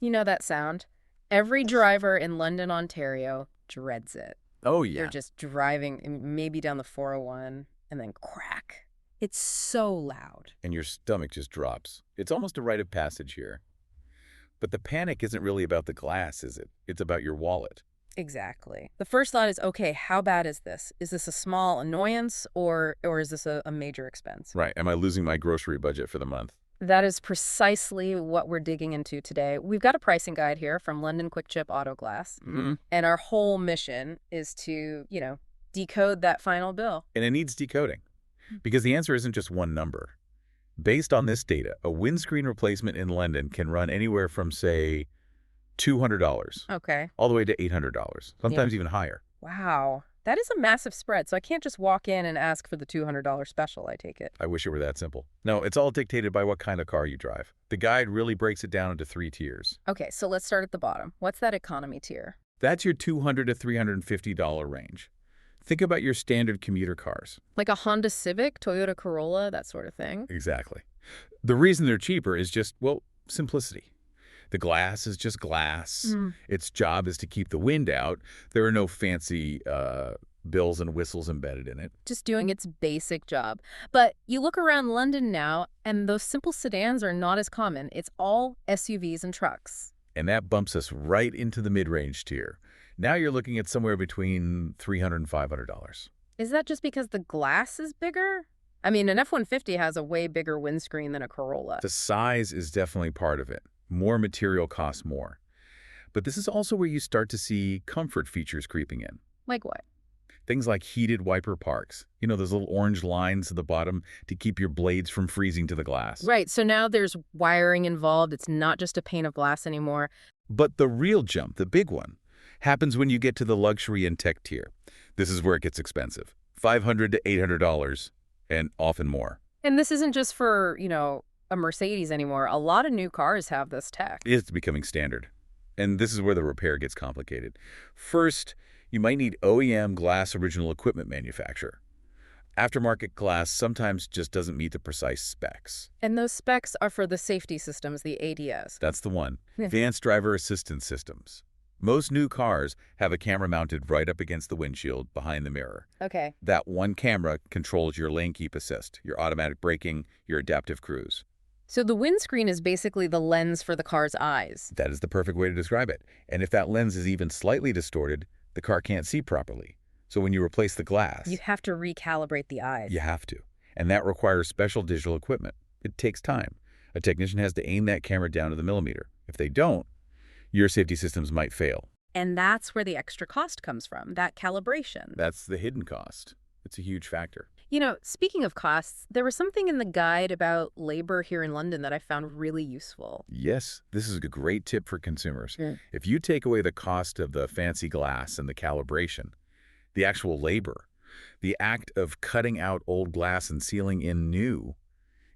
You know that sound? Every driver in London, Ontario dreads it. Oh, They're yeah. just driving maybe down the 401 and then crack. It's so loud. And your stomach just drops. It's almost a rite of passage here. But the panic isn't really about the glass, is it? It's about your wallet. Exactly. The first thought is, okay, how bad is this? Is this a small annoyance or is this a major expense? Right. Am I losing my grocery budget for the month? That is precisely what we're digging into today. We've got a pricing guide here from London Quick Chip Auto Glass, Mm-hmm. and our whole mission is to, decode that final bill. And it needs decoding. Because the answer isn't just one number. Based on this data, a windscreen replacement in London can run anywhere from, say, $200 Okay. all the way to $800, sometimes even higher. Wow. That is a massive spread, so I can't just walk in and ask for the $200 special, I take it. I wish it were that simple. No, it's all dictated by what kind of car you drive. The guide really breaks it down into 3 tiers. Okay, so let's start at the bottom. What's that economy tier? That's your $200 to $350 range. Think about your standard commuter cars. Like a Honda Civic, Toyota Corolla, that sort of thing? Exactly. The reason they're cheaper is just, well, simplicity. The glass is just glass. Its job is to keep the wind out. There are no fancy bells and whistles embedded in it. Just doing its basic job. But you look around London now, and those simple sedans are not as common. It's all SUVs and trucks. And that bumps us right into the mid-range tier. Now you're looking at somewhere between $300 and $500. Is that just because the glass is bigger? I mean, an F-150 has a way bigger windscreen than a Corolla. The size is definitely part of it. More material costs more. But this is also where you start to see comfort features creeping in. Like what? Things like heated wiper parks. You know, those little orange lines at the bottom to keep your blades from freezing to the glass. Right, so now there's wiring involved. It's not just a pane of glass anymore. But the real jump, the big one, happens when you get to the luxury and tech tier. This is where it gets expensive. $500 to $800 and often more. And this isn't just for, a Mercedes anymore. A lot of new cars have this tech. It's becoming standard. And this is where the repair gets complicated. First, you might need OEM glass original equipment manufacturer. Aftermarket glass sometimes just doesn't meet the precise specs. And those specs are for the safety systems, the ADS. That's the one. Yeah. Advanced Driver Assistance Systems. Most new cars have a camera mounted right up against the windshield behind the mirror. Okay. That one camera controls your lane keep assist, your automatic braking, your adaptive cruise. So the windscreen is basically the lens for the car's eyes. That is the perfect way to describe it. And if that lens is even slightly distorted, the car can't see properly. So when you replace the glass, You have to recalibrate the eyes. you have to. And that requires special digital equipment. It takes time. A technician has to aim that camera down to the millimeter. If they don't, your safety systems might fail. And that's where the extra cost comes from, that calibration. That's the hidden cost. It's a huge factor. Speaking of costs, there was something in the guide about labor here in London that I found really useful. Yes, this is a great tip for consumers. Mm. If you take away the cost of the fancy glass and the calibration, the actual labor, the act of cutting out old glass and sealing in new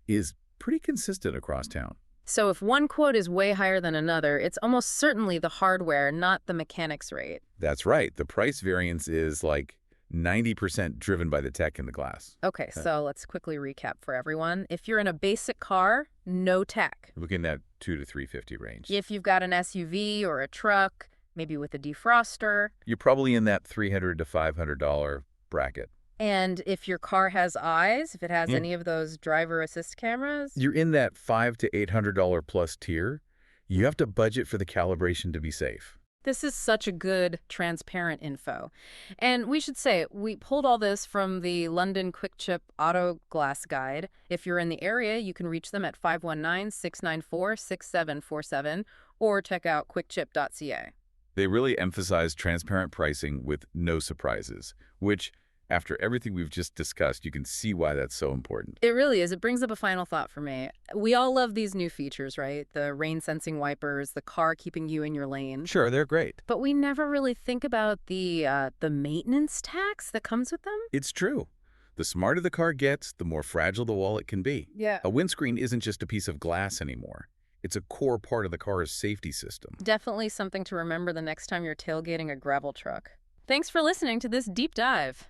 is pretty consistent across town. So if one quote is way higher than another, it's almost certainly the hardware, not the mechanics rate. That's right. The price variance is like 90% driven by the tech in the glass. Okay, so let's quickly recap for everyone. If you're in a basic car, no tech. Looking at $200 to $350 range. If you've got an SUV or a truck, maybe with a defroster, You're probably in that $300 to $500 bracket. and if your car has eyes, if it has Yeah. any of those driver assist cameras, You're in that $500 to $800 plus tier. You have to budget for the calibration to be safe. this is such a good, transparent info. And we should say, we pulled all this from the London Quick Chip Auto Glass Guide. If you're in the area, you can reach them at 519-694-6747 or check out quickchip.ca. They really emphasize transparent pricing with no surprises, which, after everything we've just discussed, you can see why that's so important. It really is. It brings up a final thought for me. We all love these new features, right? The rain-sensing wipers, the car keeping you in your lane. Sure, they're great. But we never really think about the maintenance tax that comes with them. It's true. The smarter the car gets, the more fragile the wallet can be. Yeah. A windscreen isn't just a piece of glass anymore. It's a core part of the car's safety system. Definitely something to remember the next time you're tailgating a gravel truck. Thanks for listening to this deep dive.